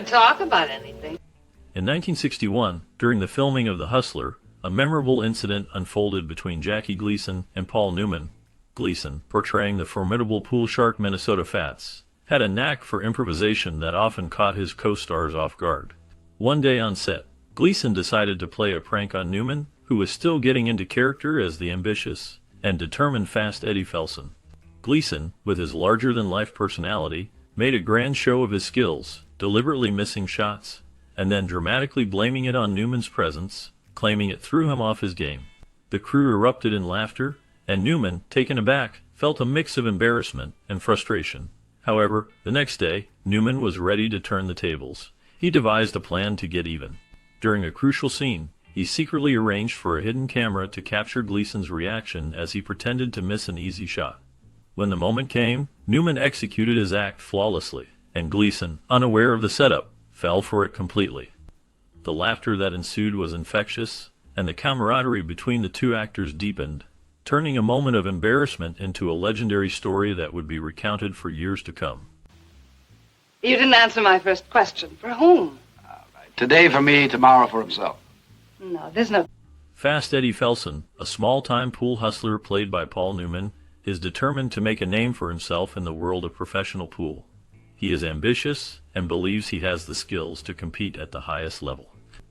could talk about anything. In 1961, during the filming of The Hustler, a memorable incident unfolded between Jackie Gleason and Paul Newman. Gleason, portraying the formidable pool shark Minnesota Fats, had a knack for improvisation that often caught his co-stars off guard. One day on set, Gleason decided to play a prank on Newman, who was still getting into character as the ambitious and determined Fast Eddie Felson. Gleason, with his larger-than-life personality, made a grand show of his skills, deliberately missing shots, and then dramatically blaming it on Newman's presence, claiming it threw him off his game. The crew erupted in laughter, and Newman, taken aback, felt a mix of embarrassment and frustration. However, the next day, Newman was ready to turn the tables. He devised a plan to get even. During a crucial scene, he secretly arranged for a hidden camera to capture Gleason's reaction as he pretended to miss an easy shot. When the moment came, Newman executed his act flawlessly, and Gleason, unaware of the setup, fell for it completely. The laughter that ensued was infectious, and the camaraderie between the two actors deepened, turning a moment of embarrassment into a legendary story that would be recounted for years to come. You didn't answer my first question. For whom? Today for me, tomorrow for himself. No, there's no... Fast Eddie Felson, a small-time pool hustler played by Paul Newman, is determined to make a name for himself in the world of professional pool. He is ambitious and believes he has the skills to compete at the highest level.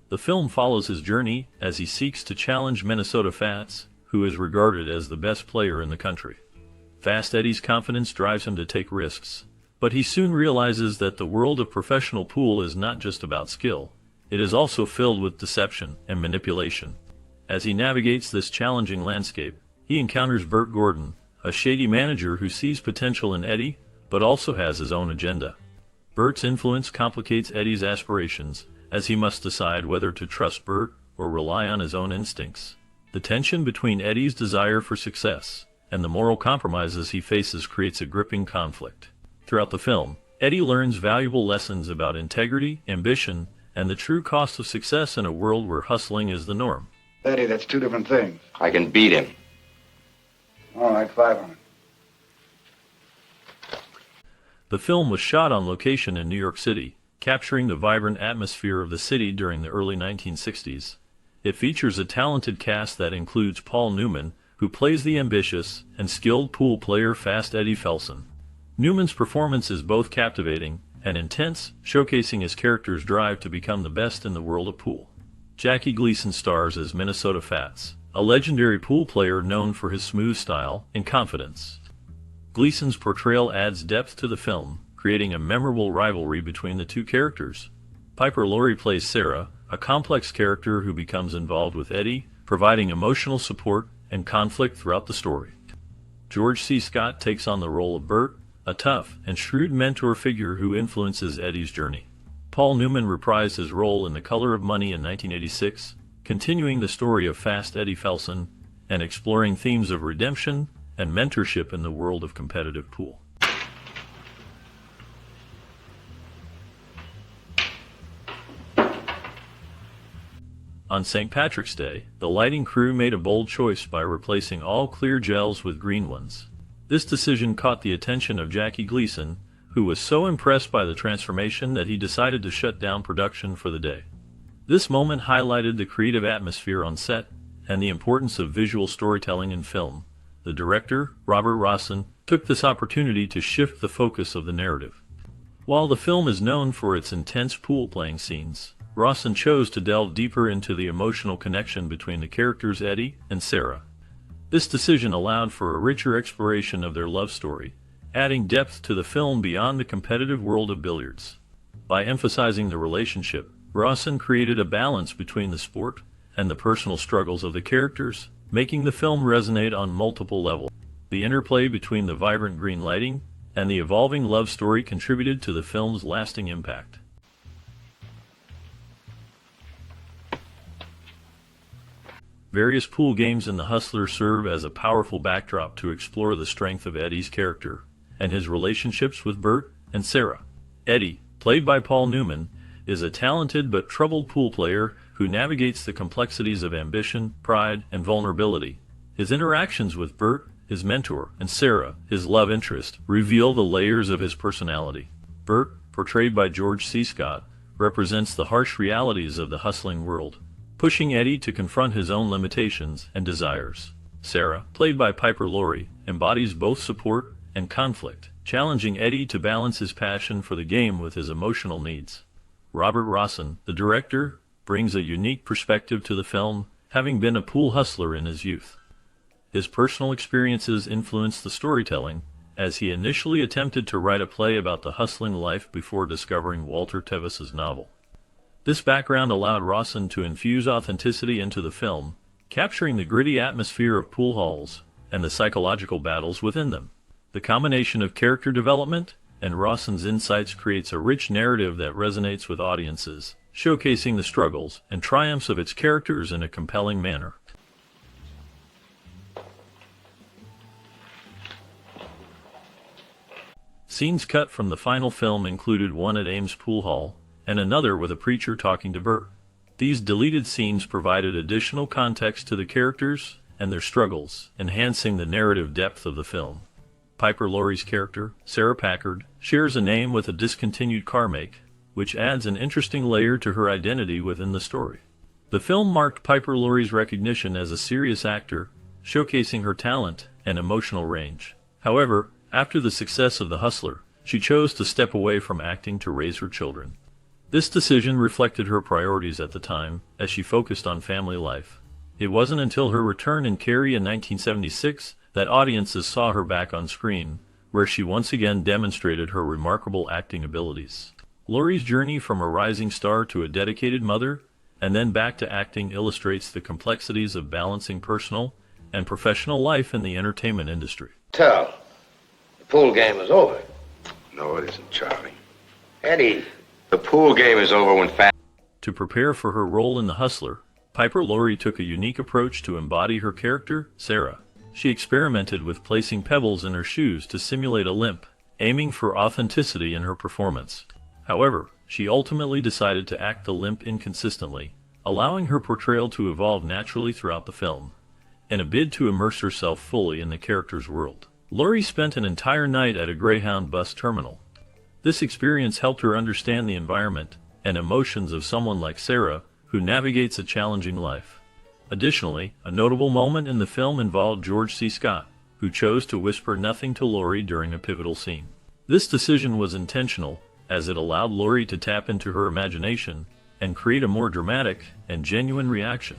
The film follows his journey as he seeks to challenge Minnesota Fats, who is regarded as the best player in the country. Fast Eddie's confidence drives him to take risks, but he soon realizes that the world of professional pool is not just about skill. It is also filled with deception and manipulation. As he navigates this challenging landscape, he encounters Bert Gordon, a shady manager who sees potential in Eddie, but also has his own agenda. Bert's influence complicates Eddie's aspirations, as he must decide whether to trust Bert or rely on his own instincts. The tension between Eddie's desire for success and the moral compromises he faces creates a gripping conflict. Throughout the film, Eddie learns valuable lessons about integrity, ambition, and the true cost of success in a world where hustling is the norm. Eddie, that's two different things. I can beat him. All right, 500. The film was shot on location in New York City, capturing the vibrant atmosphere of the city during the early 1960s. It features a talented cast that includes Paul Newman, who plays the ambitious and skilled pool player Fast Eddie Felson. Newman's performance is both captivating and intense, showcasing his character's drive to become the best in the world of pool. Jackie Gleason stars as Minnesota Fats, a legendary pool player known for his smooth style and confidence. Gleason's portrayal adds depth to the film, creating a memorable rivalry between the two characters. Piper Laurie plays Sarah, a complex character who becomes involved with Eddie, providing emotional support and conflict throughout the story. George C. Scott takes on the role of Bert, a tough and shrewd mentor figure who influences Eddie's journey. Paul Newman reprised his role in The Color of Money in 1986, continuing the story of Fast Eddie Felson and exploring themes of redemption and mentorship in the world of competitive pool. On St. Patrick's Day, the lighting crew made a bold choice by replacing all clear gels with green ones. This decision caught the attention of Jackie Gleason, who was so impressed by the transformation that he decided to shut down production for the day. This moment highlighted the creative atmosphere on set and the importance of visual storytelling in film. The director, Robert Rossen, took this opportunity to shift the focus of the narrative. While the film is known for its intense pool-playing scenes, Rossen chose to delve deeper into the emotional connection between the characters Eddie and Sarah. This decision allowed for a richer exploration of their love story, adding depth to the film beyond the competitive world of billiards. By emphasizing the relationship, Rossen created a balance between the sport and the personal struggles of the characters, making the film resonate on multiple levels. The interplay between the vibrant green lighting and the evolving love story contributed to the film's lasting impact. Various pool games in The Hustler serve as a powerful backdrop to explore the strength of Eddie's character and his relationships with Bert and Sarah. Eddie, played by Paul Newman, is a talented but troubled pool player who navigates the complexities of ambition, pride, and vulnerability. His interactions with Bert, his mentor, and Sarah, his love interest, reveal the layers of his personality. Bert, portrayed by George C. Scott, represents the harsh realities of the hustling world, pushing Eddie to confront his own limitations and desires. Sarah, played by Piper Laurie, embodies both support and conflict, challenging Eddie to balance his passion for the game with his emotional needs. Robert Rossen, the director, brings a unique perspective to the film, having been a pool hustler in his youth. His personal experiences influenced the storytelling, as he initially attempted to write a play about the hustling life before discovering Walter Tevis's novel. This background allowed Rossen to infuse authenticity into the film, capturing the gritty atmosphere of pool halls and the psychological battles within them. The combination of character development and Rossen's insights creates a rich narrative that resonates with audiences, showcasing the struggles and triumphs of its characters in a compelling manner. Scenes cut from the final film included one at Ames Pool Hall and another with a preacher talking to Bert. These deleted scenes provided additional context to the characters and their struggles, enhancing the narrative depth of the film. Piper Laurie's character, Sarah Packard, shares a name with a discontinued car make, which adds an interesting layer to her identity within the story. The film marked Piper Laurie's recognition as a serious actor, showcasing her talent and emotional range. However, after the success of The Hustler, she chose to step away from acting to raise her children. This decision reflected her priorities at the time, as she focused on family life. It wasn't until her return in Carrie in 1976 that audiences saw her back on screen, where she once again demonstrated her remarkable acting abilities. Laurie's journey from a rising star to a dedicated mother, and then back to acting, illustrates the complexities of balancing personal and professional life in the entertainment industry. Tell, the pool game is over. No, it isn't, Charlie. Eddie, the pool game is over when To prepare for her role in The Hustler, Piper Laurie took a unique approach to embody her character, Sarah. She experimented with placing pebbles in her shoes to simulate a limp, aiming for authenticity in her performance. However, she ultimately decided to act the limp inconsistently, allowing her portrayal to evolve naturally throughout the film, in a bid to immerse herself fully in the character's world. Laurie spent an entire night at a Greyhound bus terminal. This experience helped her understand the environment and emotions of someone like Sarah, who navigates a challenging life. Additionally, a notable moment in the film involved George C. Scott, who chose to whisper nothing to Laurie during a pivotal scene. This decision was intentional, as it allowed Laurie to tap into her imagination and create a more dramatic and genuine reaction.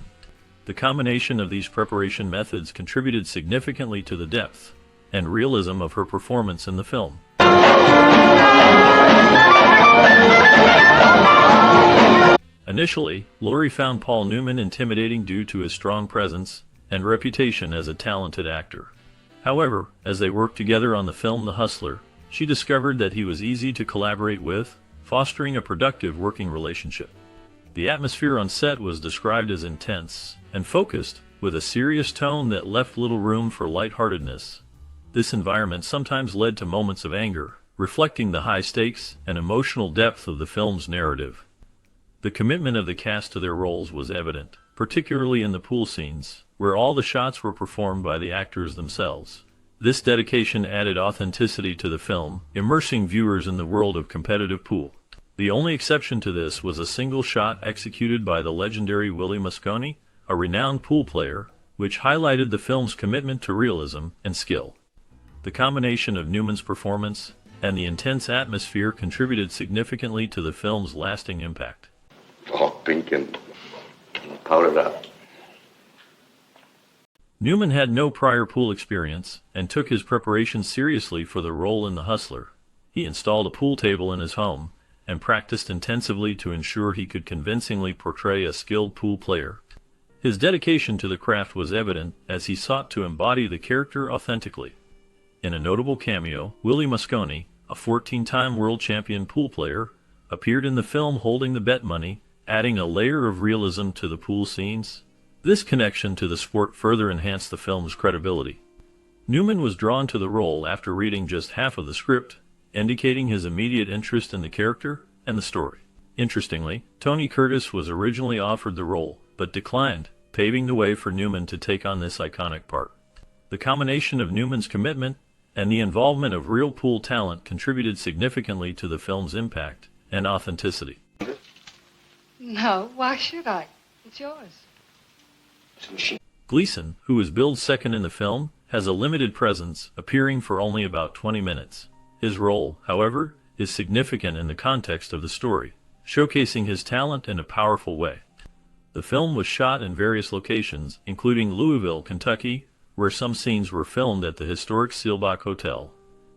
The combination of these preparation methods contributed significantly to the depth and realism of her performance in the film. Initially, Laurie found Paul Newman intimidating due to his strong presence and reputation as a talented actor. However, as they worked together on the film The Hustler, she discovered that he was easy to collaborate with, fostering a productive working relationship. The atmosphere on set was described as intense and focused, with a serious tone that left little room for lightheartedness. This environment sometimes led to moments of anger, reflecting the high stakes and emotional depth of the film's narrative. The commitment of the cast to their roles was evident, particularly in the pool scenes, where all the shots were performed by the actors themselves. This dedication added authenticity to the film, immersing viewers in the world of competitive pool. The only exception to this was a single shot executed by the legendary Willie Mosconi, a renowned pool player, which highlighted the film's commitment to realism and skill. The combination of Newman's performance and the intense atmosphere contributed significantly to the film's lasting impact. all pink and powdered up. Newman had no prior pool experience and took his preparation seriously for the role in The Hustler. He installed a pool table in his home and practiced intensively to ensure he could convincingly portray a skilled pool player. His dedication to the craft was evident as he sought to embody the character authentically. In a notable cameo, Willie Mosconi, a 14-time world champion pool player, appeared in the film holding the bet money, adding a layer of realism to the pool scenes. This connection to the sport further enhanced the film's credibility. Newman was drawn to the role after reading just half of the script, indicating his immediate interest in the character and the story. Interestingly, Tony Curtis was originally offered the role, but declined, paving the way for Newman to take on this iconic part. The combination of Newman's commitment and the involvement of real pool talent contributed significantly to the film's impact and authenticity. No, why should I? It's yours. Gleason, who is billed second in the film, has a limited presence, appearing for only about 20 minutes. His role, however, is significant in the context of the story, showcasing his talent in a powerful way. The film was shot in various locations, including Louisville, Kentucky, where some scenes were filmed at the historic Seelbach Hotel.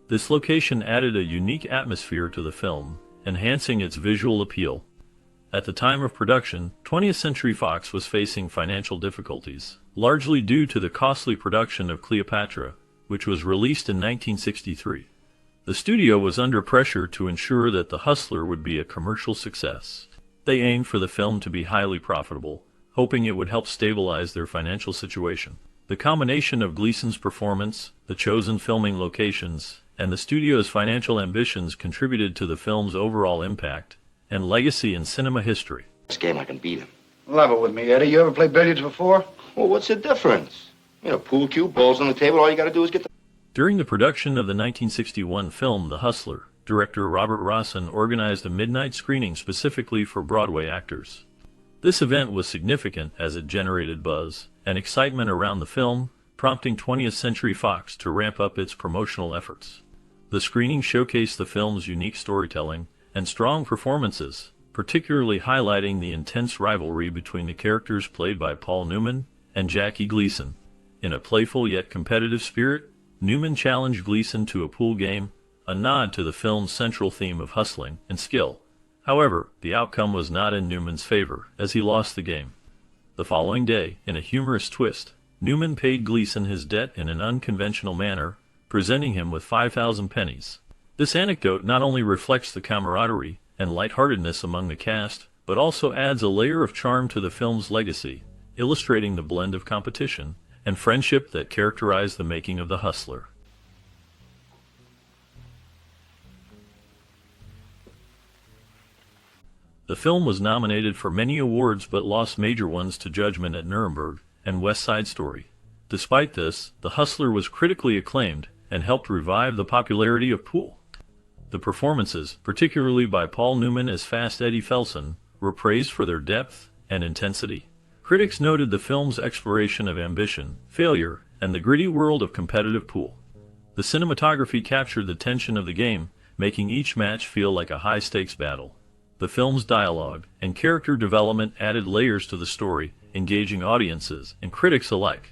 This location added a unique atmosphere to the film, enhancing its visual appeal. At the time of production, 20th Century Fox was facing financial difficulties, largely due to the costly production of Cleopatra, which was released in 1963. The studio was under pressure to ensure that The Hustler would be a commercial success. They aimed for the film to be highly profitable, hoping it would help stabilize their financial situation. The combination of Gleason's performance, the chosen filming locations, and the studio's financial ambitions contributed to the film's overall impact and legacy in cinema history. This game, I can beat him. Level with me, Eddie. You ever played billiards before? Well, what's the difference? You know, pool cue, balls on the table, all you gotta do is get the... During the production of the 1961 film The Hustler, director Robert Rossen organized a midnight screening specifically for Broadway actors. This event was significant as it generated buzz and excitement around the film, prompting 20th Century Fox to ramp up its promotional efforts. The screening showcased the film's unique storytelling and strong performances, particularly highlighting the intense rivalry between the characters played by Paul Newman and Jackie Gleason. In a playful yet competitive spirit, Newman challenged Gleason to a pool game, a nod to the film's central theme of hustling and skill. However, the outcome was not in Newman's favor, as he lost the game. The following day, in a humorous twist, Newman paid Gleason his debt in an unconventional manner, presenting him with 5,000 pennies. This anecdote not only reflects the camaraderie and lightheartedness among the cast, but also adds a layer of charm to the film's legacy, illustrating the blend of competition and friendship that characterized the making of The Hustler. The film was nominated for many awards but lost major ones to Judgment at Nuremberg and West Side Story. Despite this, The Hustler was critically acclaimed and helped revive the popularity of pool. The performances, particularly by Paul Newman as Fast Eddie Felson, were praised for their depth and intensity. Critics noted the film's exploration of ambition, failure, and the gritty world of competitive pool. The cinematography captured the tension of the game, making each match feel like a high-stakes battle. The film's dialogue and character development added layers to the story, engaging audiences and critics alike.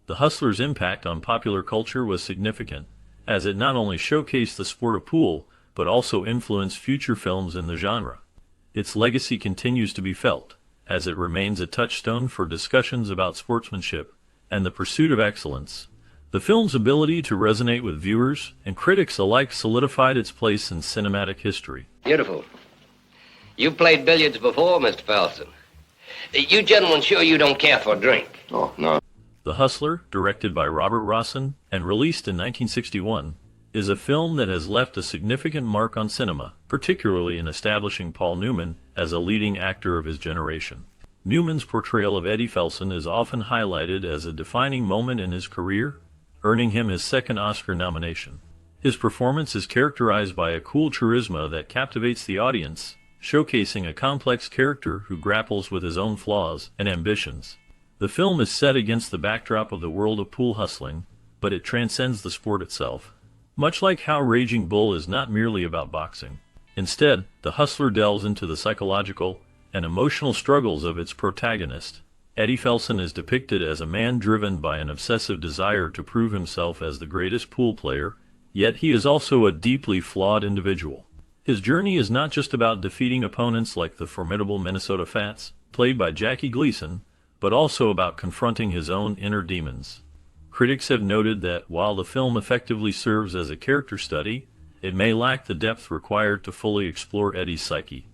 The Hustler's impact on popular culture was significant, as it not only showcased the sport of pool, but also influenced future films in the genre. Its legacy continues to be felt, as it remains a touchstone for discussions about sportsmanship and the pursuit of excellence. The film's ability to resonate with viewers and critics alike solidified its place in cinematic history. Beautiful. You've played billiards before, Mr. Felson. You gentlemen sure you don't care for a drink? Oh, no. The Hustler, directed by Robert Rossen and released in 1961, is a film that has left a significant mark on cinema, particularly in establishing Paul Newman as a leading actor of his generation. Newman's portrayal of Eddie Felson is often highlighted as a defining moment in his career, earning him his second Oscar nomination. His performance is characterized by a cool charisma that captivates the audience, showcasing a complex character who grapples with his own flaws and ambitions. The film is set against the backdrop of the world of pool hustling, but it transcends the sport itself. Much like how Raging Bull is not merely about boxing. Instead, The Hustler delves into the psychological and emotional struggles of its protagonist. Eddie Felson is depicted as a man driven by an obsessive desire to prove himself as the greatest pool player, yet he is also a deeply flawed individual. His journey is not just about defeating opponents like the formidable Minnesota Fats, played by Jackie Gleason, but also about confronting his own inner demons. Critics have noted that while the film effectively serves as a character study, it may lack the depth required to fully explore Eddie's psyche.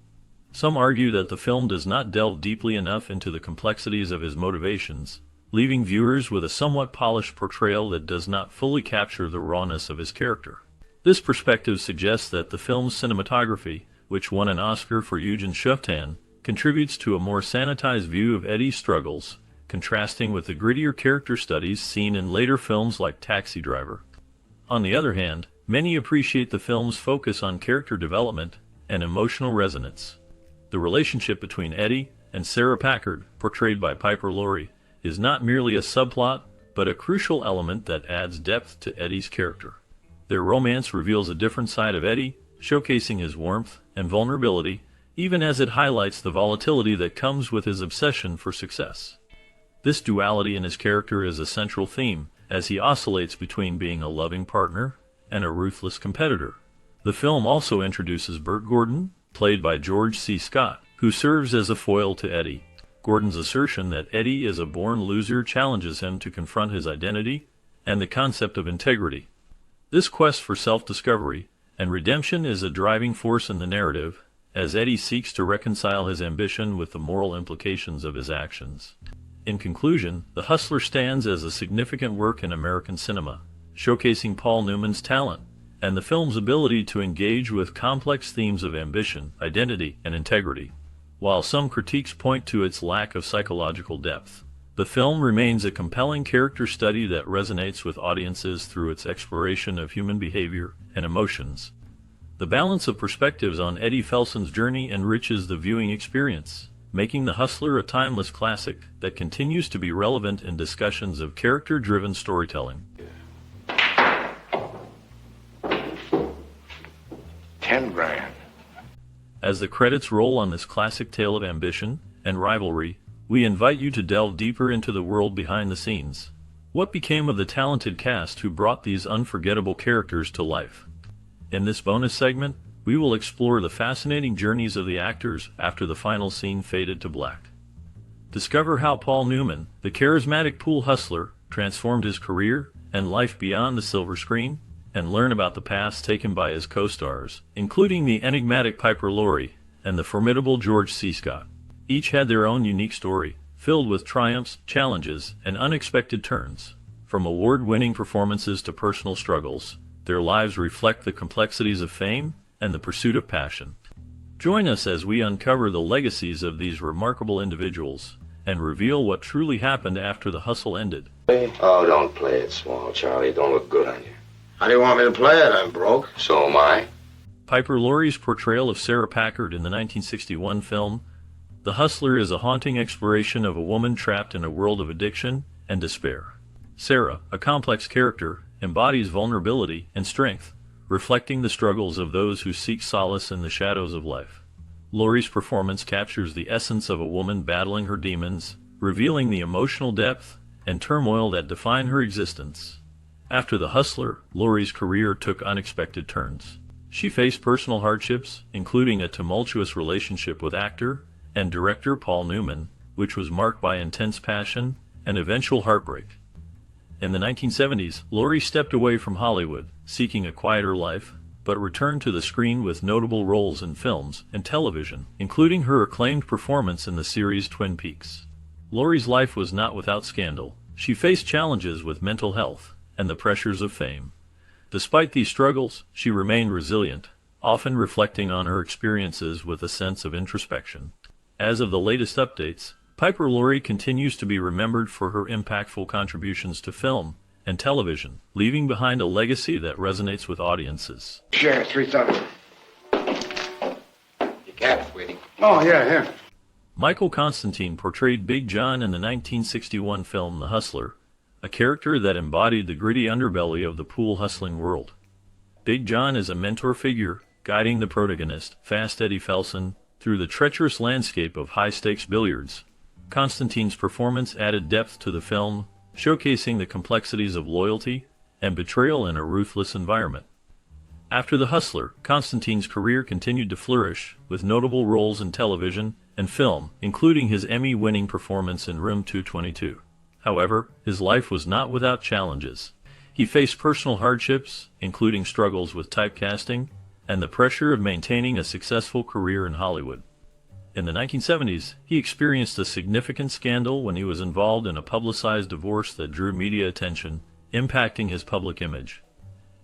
Some argue that the film does not delve deeply enough into the complexities of his motivations, leaving viewers with a somewhat polished portrayal that does not fully capture the rawness of his character. This perspective suggests that the film's cinematography, which won an Oscar for Eugen Shuftan, contributes to a more sanitized view of Eddie's struggles, contrasting with the grittier character studies seen in later films like Taxi Driver. On the other hand, many appreciate the film's focus on character development and emotional resonance. The relationship between Eddie and Sarah Packard, portrayed by Piper Laurie, is not merely a subplot, but a crucial element that adds depth to Eddie's character. Their romance reveals a different side of Eddie, showcasing his warmth and vulnerability, even as it highlights the volatility that comes with his obsession for success. This duality in his character is a central theme, as he oscillates between being a loving partner and a ruthless competitor. The film also introduces Burt Gordon, played by George C. Scott, who serves as a foil to Eddie. Gordon's assertion that Eddie is a born loser challenges him to confront his identity and the concept of integrity. This quest for self-discovery and redemption is a driving force in the narrative, as Eddie seeks to reconcile his ambition with the moral implications of his actions. In conclusion, The Hustler stands as a significant work in American cinema, showcasing Paul Newman's talent and the film's ability to engage with complex themes of ambition, identity, and integrity. While some critiques point to its lack of psychological depth, the film remains a compelling character study that resonates with audiences through its exploration of human behavior and emotions. The balance of perspectives on Eddie Felson's journey enriches the viewing experience, making The Hustler a timeless classic that continues to be relevant in discussions of character-driven storytelling. 10 grand. As the credits roll on this classic tale of ambition and rivalry, we invite you to delve deeper into the world behind the scenes. What became of the talented cast who brought these unforgettable characters to life? In this bonus segment, we will explore the fascinating journeys of the actors after the final scene faded to black. Discover how Paul Newman, the charismatic pool hustler, transformed his career and life beyond the silver screen, and learn about the paths taken by his co-stars, including the enigmatic Piper Laurie and the formidable George C. Scott. Each had their own unique story, filled with triumphs, challenges, and unexpected turns. From award-winning performances to personal struggles, their lives reflect the complexities of fame and the pursuit of passion. Join us as we uncover the legacies of these remarkable individuals and reveal what truly happened after the hustle ended. Oh, don't play it small, Charlie. It don't look good on you. How do you want me to play it? I'm broke. So am I. Piper Laurie's portrayal of Sarah Packard in the 1961 film The Hustler is a haunting exploration of a woman trapped in a world of addiction and despair. Sarah, a complex character, embodies vulnerability and strength, reflecting the struggles of those who seek solace in the shadows of life. Laurie's performance captures the essence of a woman battling her demons, revealing the emotional depth and turmoil that define her existence. After The Hustler, Laurie's career took unexpected turns. She faced personal hardships, including a tumultuous relationship with actor and director Paul Newman, which was marked by intense passion and eventual heartbreak. In the 1970s, Laurie stepped away from Hollywood, seeking a quieter life, but returned to the screen with notable roles in films and television, including her acclaimed performance in the series Twin Peaks. Laurie's life was not without scandal. She faced challenges with mental health and the pressures of fame. Despite these struggles, she remained resilient, often reflecting on her experiences with a sense of introspection. As of the latest updates, Piper Laurie continues to be remembered for her impactful contributions to film and television, leaving behind a legacy that resonates with audiences. Sure, 3,000. You got it, sweetie. Oh, yeah, here. Michael Constantine portrayed Big John in the 1961 film The Hustler, a character that embodied the gritty underbelly of the pool hustling world. Big John is a mentor figure, guiding the protagonist, Fast Eddie Felson, through the treacherous landscape of high-stakes billiards. Constantine's performance added depth to the film, showcasing the complexities of loyalty and betrayal in a ruthless environment. After The Hustler, Constantine's career continued to flourish, with notable roles in television and film, including his Emmy-winning performance in Room 222. However, his life was not without challenges. He faced personal hardships, including struggles with typecasting and the pressure of maintaining a successful career in Hollywood. In the 1970s, he experienced a significant scandal when he was involved in a publicized divorce that drew media attention, impacting his public image.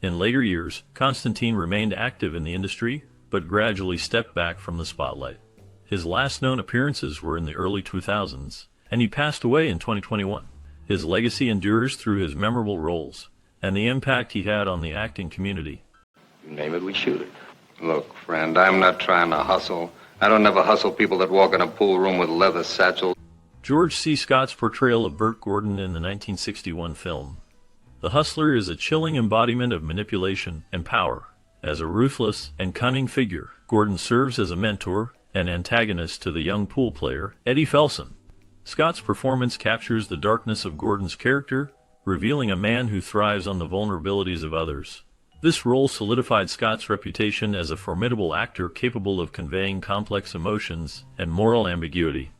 In later years, Constantine remained active in the industry, but gradually stepped back from the spotlight. His last known appearances were in the early 2000s, and he passed away in 2021. His legacy endures through his memorable roles and the impact he had on the acting community. You name it, we shoot it. Look, friend, I'm not trying to hustle. I don't ever hustle people that walk in a pool room with leather satchels. George C. Scott's portrayal of Burt Gordon in the 1961 film The Hustler is a chilling embodiment of manipulation and power. As a ruthless and cunning figure, Gordon serves as a mentor and antagonist to the young pool player, Eddie Felson. Scott's performance captures the darkness of Gordon's character, revealing a man who thrives on the vulnerabilities of others. This role solidified Scott's reputation as a formidable actor capable of conveying complex emotions and moral ambiguity.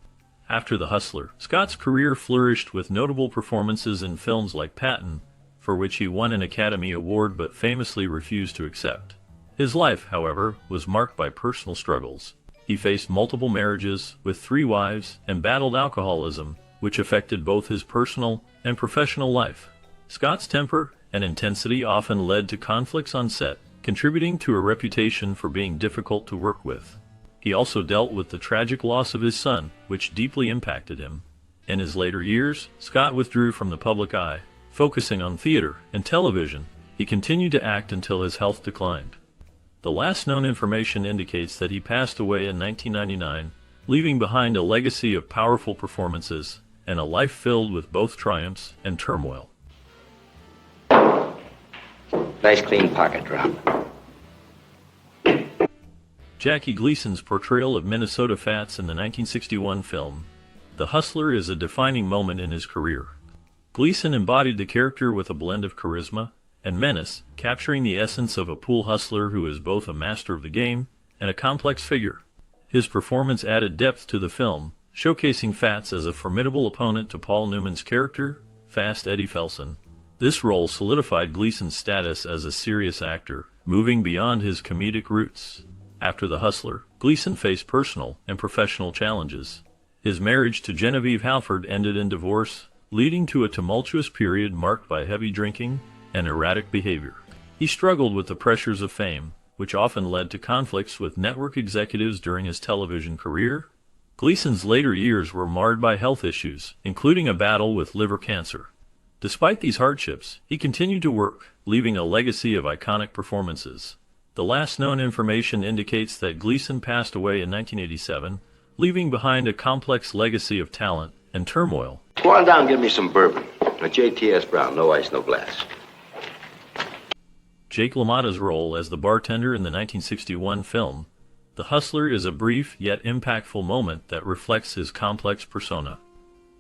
After The Hustler, Scott's career flourished with notable performances in films like Patton, for which he won an Academy Award but famously refused to accept. His life, however, was marked by personal struggles. He faced multiple marriages with 3 wives and battled alcoholism, which affected both his personal and professional life. Scott's temper and intensity often led to conflicts on set, contributing to a reputation for being difficult to work with. He also dealt with the tragic loss of his son, which deeply impacted him. In his later years, Scott withdrew from the public eye, focusing on theater and television. He continued to act until his health declined. The last known information indicates that he passed away in 1999, leaving behind a legacy of powerful performances and a life filled with both triumphs and turmoil. Nice clean pocket drop. Jackie Gleason's portrayal of Minnesota Fats in the 1961 film The Hustler is a defining moment in his career. Gleason embodied the character with a blend of charisma and menace, capturing the essence of a pool hustler who is both a master of the game and a complex figure. His performance added depth to the film, showcasing Fats as a formidable opponent to Paul Newman's character, Fast Eddie Felson. This role solidified Gleason's status as a serious actor, moving beyond his comedic roots. After The Hustler, Gleason faced personal and professional challenges. His marriage to Genevieve Halford ended in divorce, leading to a tumultuous period marked by heavy drinking and erratic behavior. He struggled with the pressures of fame, which often led to conflicts with network executives during his television career. Gleason's later years were marred by health issues, including a battle with liver cancer. Despite these hardships, he continued to work, leaving a legacy of iconic performances. The last known information indicates that Gleason passed away in 1987, leaving behind a complex legacy of talent and turmoil. Go on down and get me some bourbon. A JTS Brown, no ice, no glass. Jake LaMotta's role as the bartender in the 1961 film The Hustler is a brief yet impactful moment that reflects his complex persona.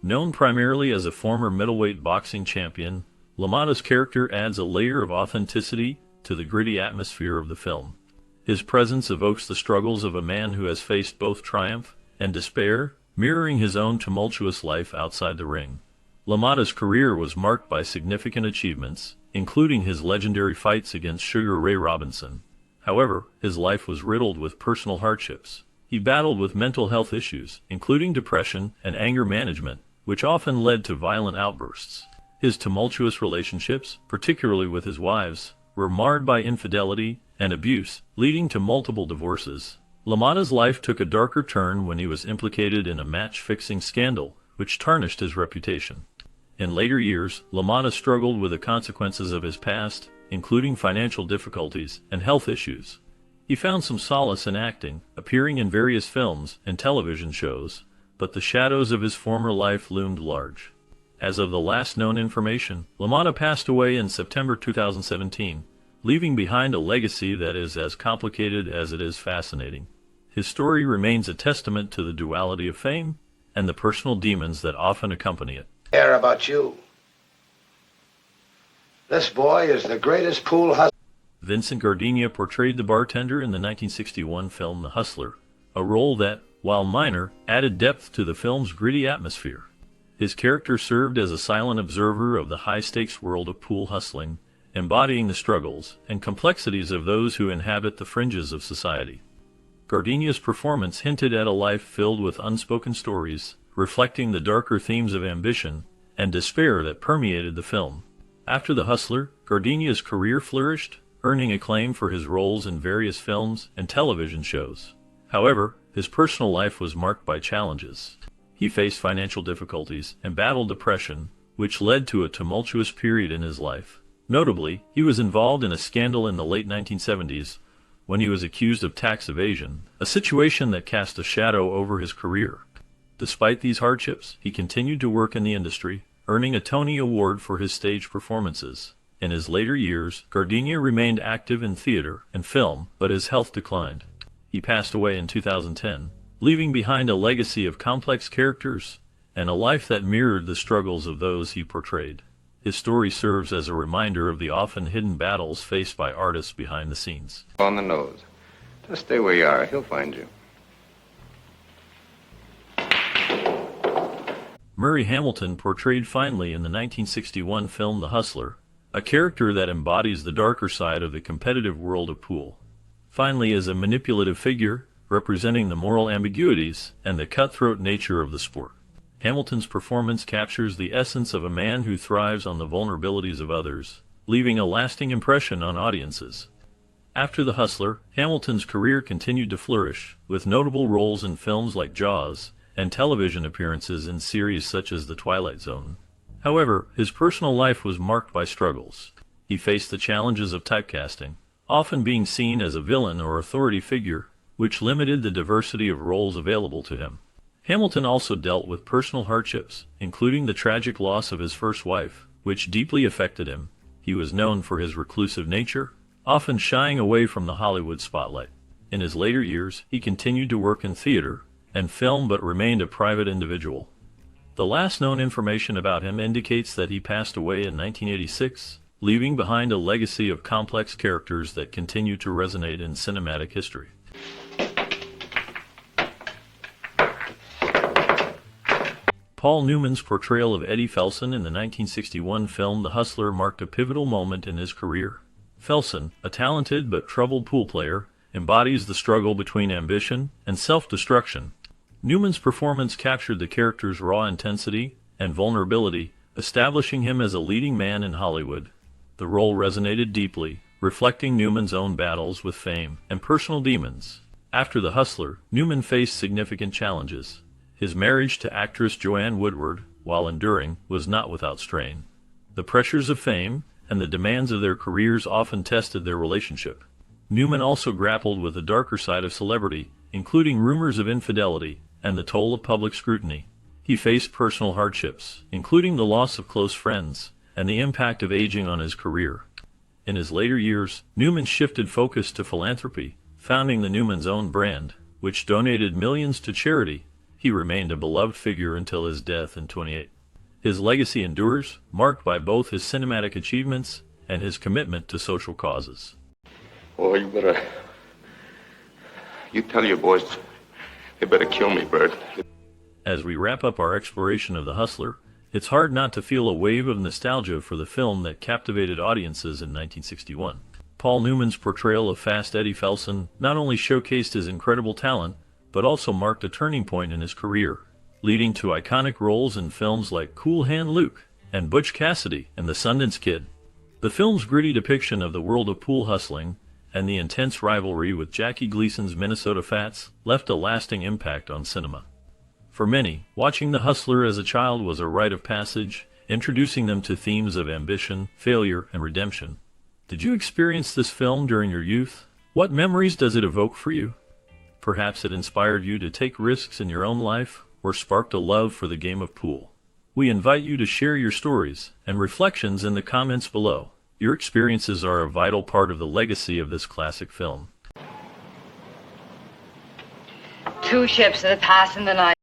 Known primarily as a former middleweight boxing champion, LaMotta's character adds a layer of authenticity to the gritty atmosphere of the film. His presence evokes the struggles of a man who has faced both triumph and despair, mirroring his own tumultuous life outside the ring. LaMotta's career was marked by significant achievements, including his legendary fights against Sugar Ray Robinson. However, his life was riddled with personal hardships. He battled with mental health issues, including depression and anger management, which often led to violent outbursts. His tumultuous relationships, particularly with his wives, were marred by infidelity and abuse, leading to multiple divorces. LaMotta's life took a darker turn when he was implicated in a match-fixing scandal, which tarnished his reputation. In later years, LaMotta struggled with the consequences of his past, including financial difficulties and health issues. He found some solace in acting, appearing in various films and television shows, but the shadows of his former life loomed large. As of the last known information, LaMotta passed away in September 2017, leaving behind a legacy that is as complicated as it is fascinating. His story remains a testament to the duality of fame and the personal demons that often accompany it. Care about you. This boy is the greatest pool hustler. Vincent Gardenia portrayed the bartender in the 1961 film The Hustler, a role that, while minor, added depth to the film's gritty atmosphere. His character served as a silent observer of the high-stakes world of pool hustling, embodying the struggles and complexities of those who inhabit the fringes of society. Gardenia's performance hinted at a life filled with unspoken stories, reflecting the darker themes of ambition and despair that permeated the film. After The Hustler, Gardenia's career flourished, earning acclaim for his roles in various films and television shows. However, his personal life was marked by challenges. He faced financial difficulties and battled depression, which led to a tumultuous period in his life. Notably, he was involved in a scandal in the late 1970s, when he was accused of tax evasion, a situation that cast a shadow over his career. Despite these hardships, he continued to work in the industry, earning a Tony Award for his stage performances. In his later years, Gardenia remained active in theater and film, but his health declined. He passed away in 2010, leaving behind a legacy of complex characters and a life that mirrored the struggles of those he portrayed. His story serves as a reminder of the often hidden battles faced by artists behind the scenes. On the nose. Just stay where you are. He'll find you. Murray Hamilton portrayed finely in the 1961 film The Hustler, a character that embodies the darker side of the competitive world of pool. Finley is a manipulative figure, representing the moral ambiguities and the cutthroat nature of the sport. Hamilton's performance captures the essence of a man who thrives on the vulnerabilities of others, leaving a lasting impression on audiences. After The Hustler, Hamilton's career continued to flourish, with notable roles in films like Jaws and television appearances in series such as The Twilight Zone. However, his personal life was marked by struggles. He faced the challenges of typecasting, often being seen as a villain or authority figure, which limited the diversity of roles available to him. Hamilton also dealt with personal hardships, including the tragic loss of his first wife, which deeply affected him. He was known for his reclusive nature, often shying away from the Hollywood spotlight. In his later years, he continued to work in theater and film but remained a private individual. The last known information about him indicates that he passed away in 1986, leaving behind a legacy of complex characters that continue to resonate in cinematic history. Paul Newman's portrayal of Eddie Felson in the 1961 film The Hustler marked a pivotal moment in his career. Felson, a talented but troubled pool player, embodies the struggle between ambition and self-destruction. Newman's performance captured the character's raw intensity and vulnerability, establishing him as a leading man in Hollywood. The role resonated deeply, reflecting Newman's own battles with fame and personal demons. After The Hustler, Newman faced significant challenges. His marriage to actress Joanne Woodward, while enduring, was not without strain. The pressures of fame and the demands of their careers often tested their relationship. Newman also grappled with the darker side of celebrity, including rumors of infidelity and the toll of public scrutiny. He faced personal hardships, including the loss of close friends and the impact of aging on his career. In his later years, Newman shifted focus to philanthropy, founding the Newman's Own brand, which donated millions to charity. He remained a beloved figure until his death in 2008. His legacy endures, marked by both his cinematic achievements and his commitment to social causes. Boy, you tell your boys they better kill me, Bert. As we wrap up our exploration of The Hustler, it's hard not to feel a wave of nostalgia for the film that captivated audiences in 1961. Paul Newman's portrayal of Fast Eddie Felson not only showcased his incredible talent, but also marked a turning point in his career, leading to iconic roles in films like Cool Hand Luke and Butch Cassidy and the Sundance Kid. The film's gritty depiction of the world of pool hustling and the intense rivalry with Jackie Gleason's Minnesota Fats left a lasting impact on cinema. For many, watching The Hustler as a child was a rite of passage, introducing them to themes of ambition, failure, and redemption. Did you experience this film during your youth? What memories does it evoke for you? Perhaps it inspired you to take risks in your own life or sparked a love for the game of pool. We invite you to share your stories and reflections in the comments below. Your experiences are a vital part of the legacy of this classic film. Two ships that pass in the night.